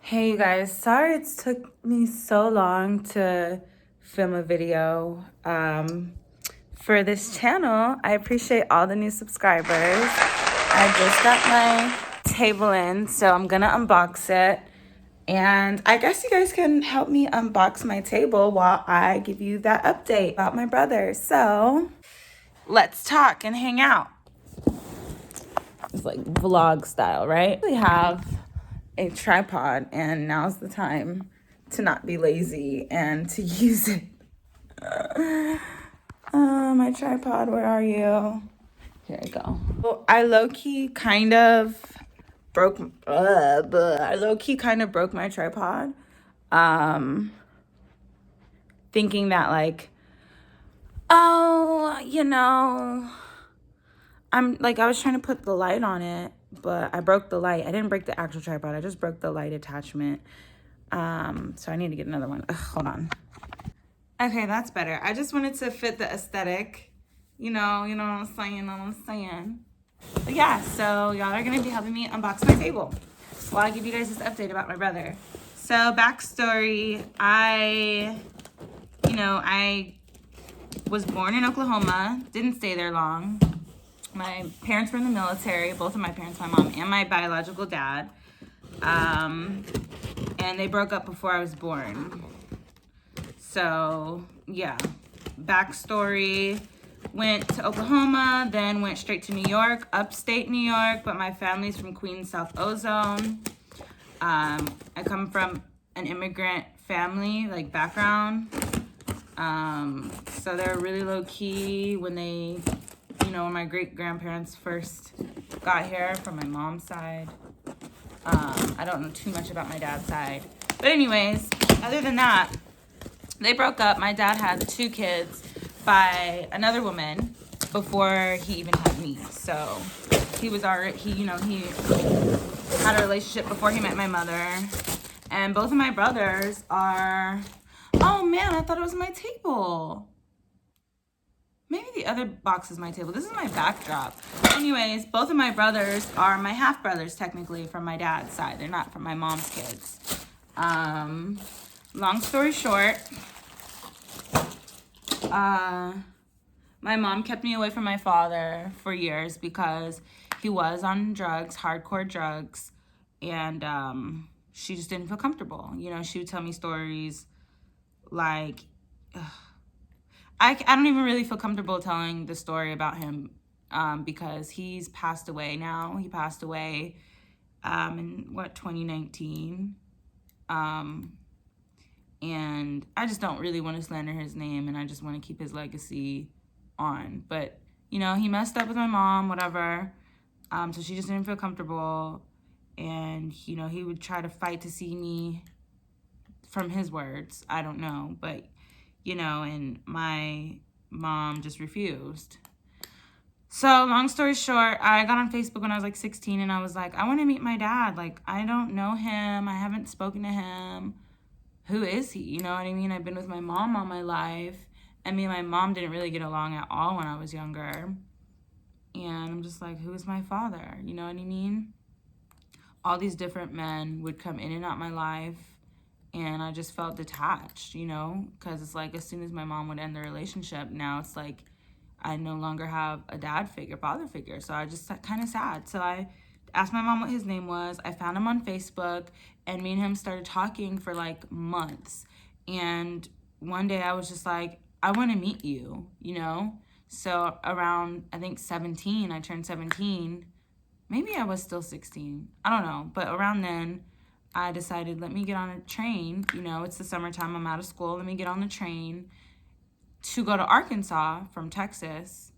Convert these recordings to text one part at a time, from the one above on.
Hey you guys, sorry it took me so long to film a video for this channel. I appreciate all the new subscribers. I just got my table in, so I'm gonna unbox it. And I guess you guys can help me unbox my table while I give you that update about my brother. So let's talk and hang out. It's like vlog style, right? We have a tripod, and now's the time to not be lazy and to use it. My tripod, where are you? Here I go. Well, I low-key kind of broke my tripod. Thinking that like, oh, I was trying to put the light on it, but I broke the light. I didn't break the actual tripod. I just broke the light attachment. So I need to get another one. Ugh, hold on. Okay, that's better. I just wanted to fit the aesthetic. You know what I'm saying. But yeah, so y'all are gonna be helping me unbox my table while I give you guys this update about my brother. So backstory, I was born in Oklahoma, didn't stay there long. My parents were in the military, both of my parents, my mom and my biological dad. And they broke up before I was born. So, yeah. Backstory, went to Oklahoma, then went straight to New York, upstate New York, but my family's from Queens, South Ozone. I come from an immigrant family, like background. So they're really low key when when my great-grandparents first got here from my mom's side. I don't know too much about my dad's side. But anyways, other than that, they broke up. My dad had 2 kids by another woman before he even had me. So he had a relationship before he met my mother. And both of my brothers are, oh man, I thought it was my table. Maybe the other box is my table. This is my backdrop. Anyways, both of my brothers are my half-brothers, technically, from my dad's side. They're not from my mom's kids. Long story short, my mom kept me away from my father for years because he was on drugs, hardcore drugs, and she just didn't feel comfortable. She would tell me stories like... I don't even really feel comfortable telling the story about him because he's passed away now. He passed away in 2019. And I just don't really want to slander his name, and I just want to keep his legacy on. But, he messed up with my mom, whatever. So she just didn't feel comfortable. And, he would try to fight to see me, from his words. I don't know, but... and my mom just refused. So long story short, I got on Facebook when I was like 16 and I was like, I want to meet my dad. Like, I don't know him. I haven't spoken to him. Who is he? You know what I mean? I've been with my mom all my life. And me and my mom didn't really get along at all when I was younger. And I'm just like, who is my father? You know what I mean? All these different men would come in and out my life. And I just felt detached, because it's like as soon as my mom would end the relationship, now it's like I no longer have a father figure. So I just kind of sad. So I asked my mom what his name was. I found him on Facebook, and me and him started talking for like months. And one day I was just like, I want to meet you, So around, I think 17, I turned 17. Maybe I was still 16. I don't know. But around then, I decided, let me get on a train. It's the summertime. I'm out of school. Let me get on the train to go to Arkansas from Texas.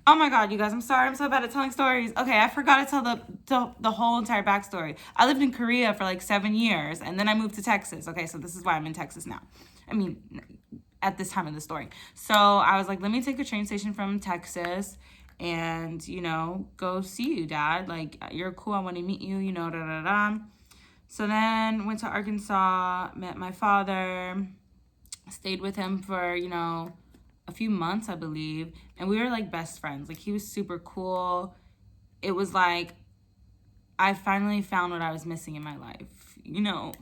Oh my God, you guys, I'm sorry. I'm so bad at telling stories. Okay, I forgot to tell the whole entire backstory. I lived in Korea for like 7 years, and then I moved to Texas. Okay, so this is why I'm in Texas now. I mean, at this time of the story. So I was like, let me take a train station from Texas and, go see you, Dad. Like, you're cool. I want to meet you, da-da-da. So then went to Arkansas, met my father, stayed with him for, a few months, I believe. And we were like best friends. Like, he was super cool. It was like I finally found what I was missing in my life. you know,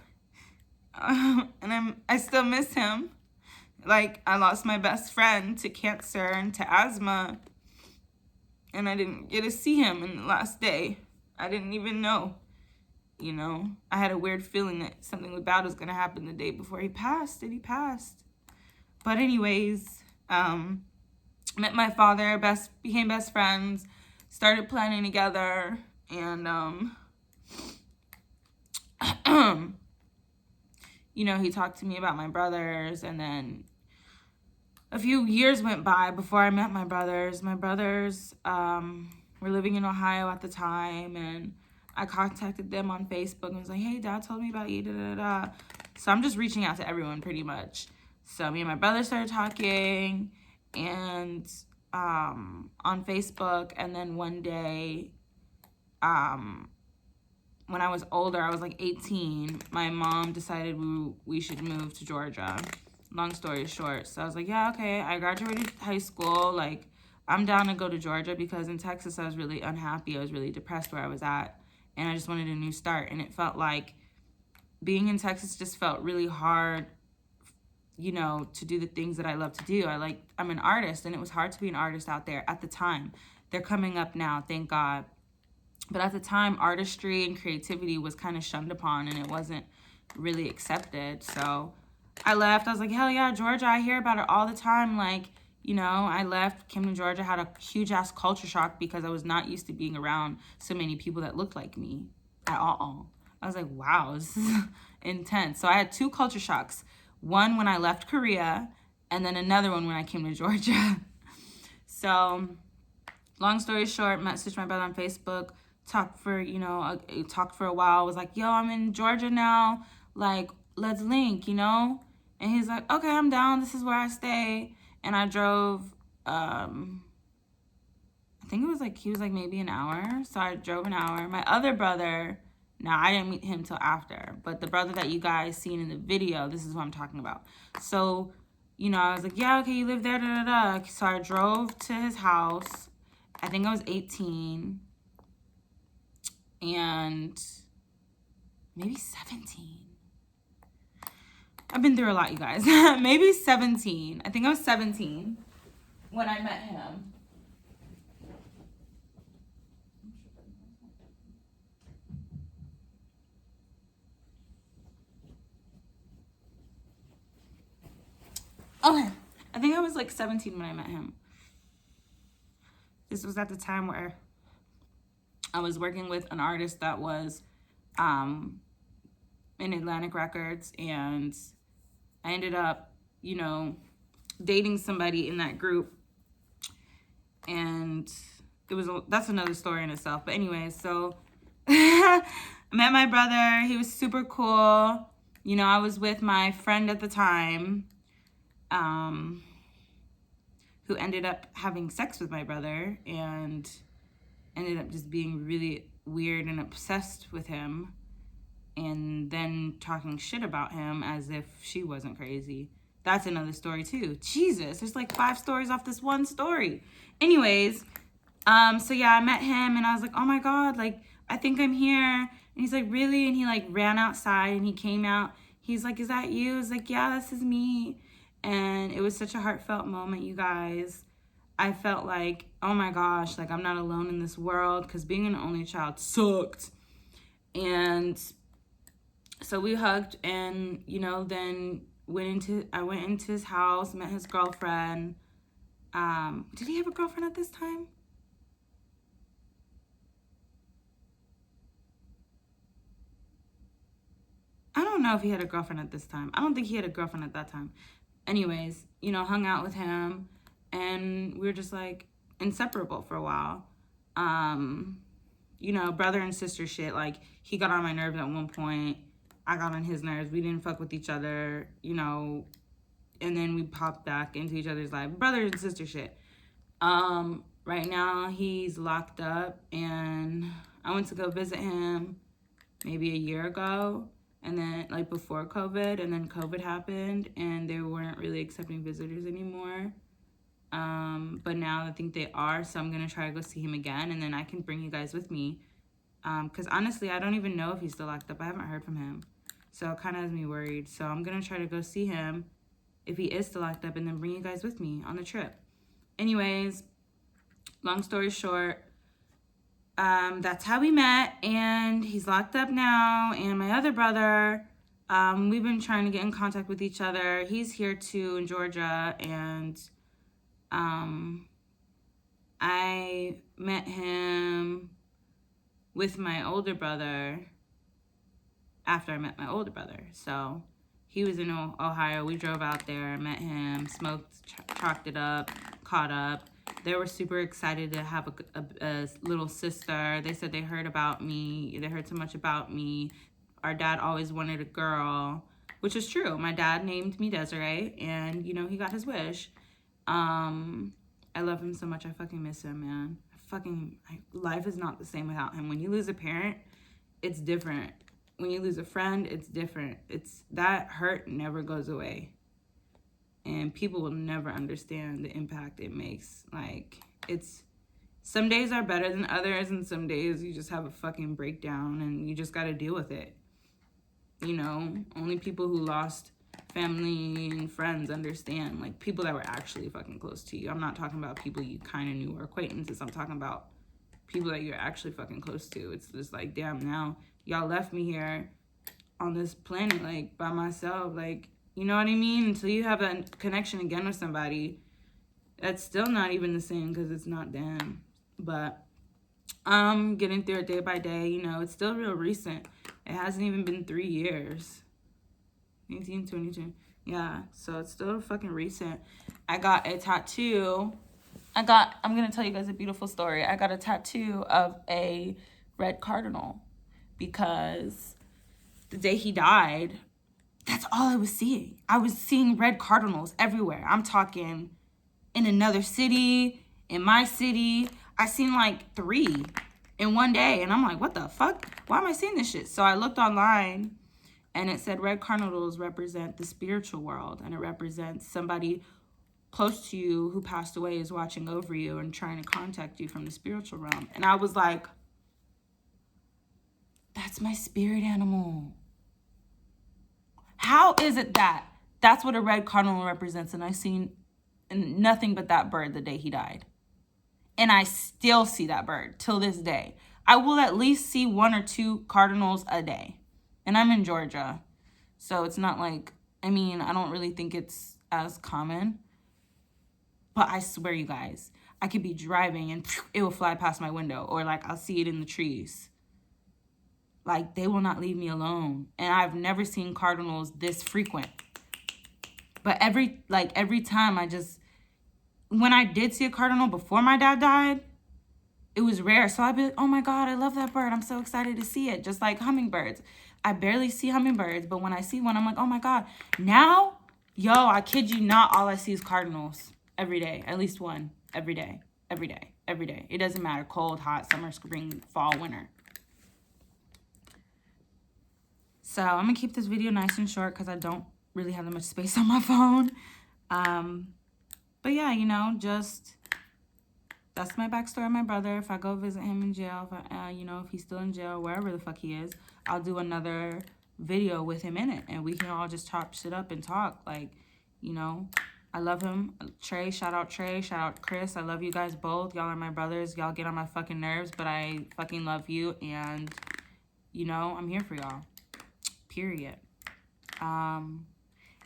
and I still miss him. Like, I lost my best friend to cancer and to asthma, and I didn't get to see him in the last day. I didn't even know, you know. I had a weird feeling that something bad was going to happen the day before he passed, and he passed. But anyways, met my father, became best friends, started planning together, and, you know, he talked to me about my brothers, and then a few years went by before I met my brothers. My brothers were living in Ohio at the time, and I contacted them on Facebook and was like, hey, Dad told me about you, da-da-da-da. So I'm just reaching out to everyone pretty much. So me and my brother started talking, and on Facebook, and then one day, when I was older, I was like 18, my mom decided we should move to Georgia. Long story short. So I was like, yeah, okay. I graduated high school. Like, I'm down to go to Georgia, because in Texas, I was really unhappy. I was really depressed where I was at. And I just wanted a new start. And it felt like being in Texas just felt really hard, you know, to do the things that I love to do. I'm an artist, and it was hard to be an artist out there at the time. They're coming up now, thank God. But at the time, artistry and creativity was kind of shunned upon, and it wasn't really accepted. So I left. I was like, hell yeah, Georgia. I hear about it all the time. Like, you know, I left, came to Georgia, had a huge ass culture shock, because I was not used to being around so many people that looked like me at all. I was like, wow, this is intense. So I had 2 culture shocks. One when I left Korea, and then another one when I came to Georgia. So long story short, messaged my brother on Facebook, talked for a while, was like, yo, I'm in Georgia now, like, let's link, you know? And he's like, okay, I'm down, this is where I stay. And I drove, I think it was like, he was like maybe an hour, so I drove an hour. My other brother, now I didn't meet him till after, but the brother that you guys seen in the video, this is what I'm talking about. So, you know, I was like, yeah, okay, you live there, da-da-da. So I drove to his house. I think I was 18, and maybe 17. I've been through a lot, you guys. Maybe 17. I think I was 17 when I met him. Okay. I think I was like 17 when I met him. This was at the time where I was working with an artist that was in Atlantic Records, and I ended up, you know, dating somebody in that group, and that's another story in itself. But anyway, so I met my brother. He was super cool. You know, I was with my friend at the time, who ended up having sex with my brother, and ended up just being really weird and obsessed with him, and then talking shit about him as if she wasn't crazy. That's another story too. Jesus, there's like 5 stories off this one story. Anyways, so yeah, I met him, and I was like, oh my God, like, I think I'm here. And he's like, really? And he like ran outside, and he came out. He's like, is that you? I was like, yeah, this is me. And it was such a heartfelt moment, you guys. I felt like, oh my gosh, like, I'm not alone in this world, because being an only child sucked. And so we hugged, and, you know, then I went into his house, met his girlfriend. Did he have a girlfriend at this time? I don't know if he had a girlfriend at this time. I don't think he had a girlfriend at that time. Anyways, you know, hung out with him, and we were just like inseparable for a while. You know, brother and sister shit. Like, he got on my nerves at one point. I got on his nerves. We didn't fuck with each other, you know, and then we popped back into each other's life. Brother and sister shit. Right now he's locked up, and I went to go visit him maybe a year ago, and then like before COVID, and then COVID happened, and they weren't really accepting visitors anymore. But now I think they are, so I'm gonna try to go see him again, and then I can bring you guys with me Because honestly, I don't even know if he's still locked up. I haven't heard from him. So it kind of has me worried. So I'm going to try to go see him if he is still locked up and then bring you guys with me on the trip. Anyways, long story short, that's how we met, and he's locked up now. And my other brother, we've been trying to get in contact with each other. He's here too in Georgia, and I met him with my older brother after I met my older brother. So he was in Ohio. We drove out there, met him, smoked, chalked it up, caught up. They were super excited to have a little sister. They said they heard about me. They heard so much about me. Our dad always wanted a girl, which is true. My dad named me Desiree, and, you know, he got his wish. I love him so much. I fucking miss him, man. Life is not the same without him. When you lose a parent, it's different. When you lose a friend, it's different. That hurt never goes away. And people will never understand the impact it makes. Like, some days are better than others, and some days you just have a fucking breakdown and you just gotta deal with it. You know, only people who lost family and friends understand. Like, people that were actually fucking close to you. I'm not talking about people you kind of knew or acquaintances. I'm talking about people that you're actually fucking close to. It's just like, damn, now y'all left me here on this planet, like, by myself. Like, you know what I mean? Until you have that connection again with somebody, that's still not even the same because it's not them. But I'm getting through it day by day. You know, it's still real recent. It hasn't even been 3 years. 18, 22. Yeah, so it's still fucking recent. I got a tattoo. I'm going to tell you guys a beautiful story. I got a tattoo of a red cardinal because the day he died, that's all I was seeing. I was seeing red cardinals everywhere. I'm talking in another city, in my city. I seen like 3 in one day. And I'm like, what the fuck? Why am I seeing this shit? So I looked online and it said red cardinals represent the spiritual world. And it represents somebody close to you who passed away is watching over you and trying to contact you from the spiritual realm. And I was like, that's my spirit animal. How is it that that's what a red cardinal represents? And I seen nothing but that bird the day he died. And I still see that bird till this day. I will at least see 1 or 2 cardinals a day. And I'm in Georgia. So it's not like, I mean, I don't really think it's as common. But I swear, you guys, I could be driving and it will fly past my window. Or like I'll see it in the trees. Like, they will not leave me alone. And I've never seen cardinals this frequent. But every time when I did see a cardinal before my dad died, it was rare. So I'd be like, oh my God, I love that bird. I'm so excited to see it. Just like hummingbirds. I barely see hummingbirds, but when I see one, I'm like, oh my God. Now, yo, I kid you not, all I see is cardinals every day. At least one every day. Every day. Every day. It doesn't matter. Cold, hot, summer, spring, fall, winter. So I'm going to keep this video nice and short because I don't really have that much space on my phone. But yeah, you know, just that's my backstory of my brother. If I go visit him in jail, if he's still in jail, wherever the fuck he is, I'll do another video with him in it. And we can all just chop shit up and talk. Like, you know, I love him. Trey, shout out Trey. Shout out Chris. I love you guys both. Y'all are my brothers. Y'all get on my fucking nerves, but I fucking love you. And, you know, I'm here for y'all. Period.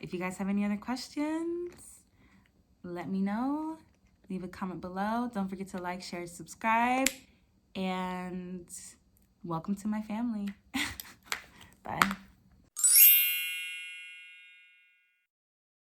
If you guys have any other questions, let me know. Leave a comment below. Don't forget to like, share, subscribe. And welcome to my family.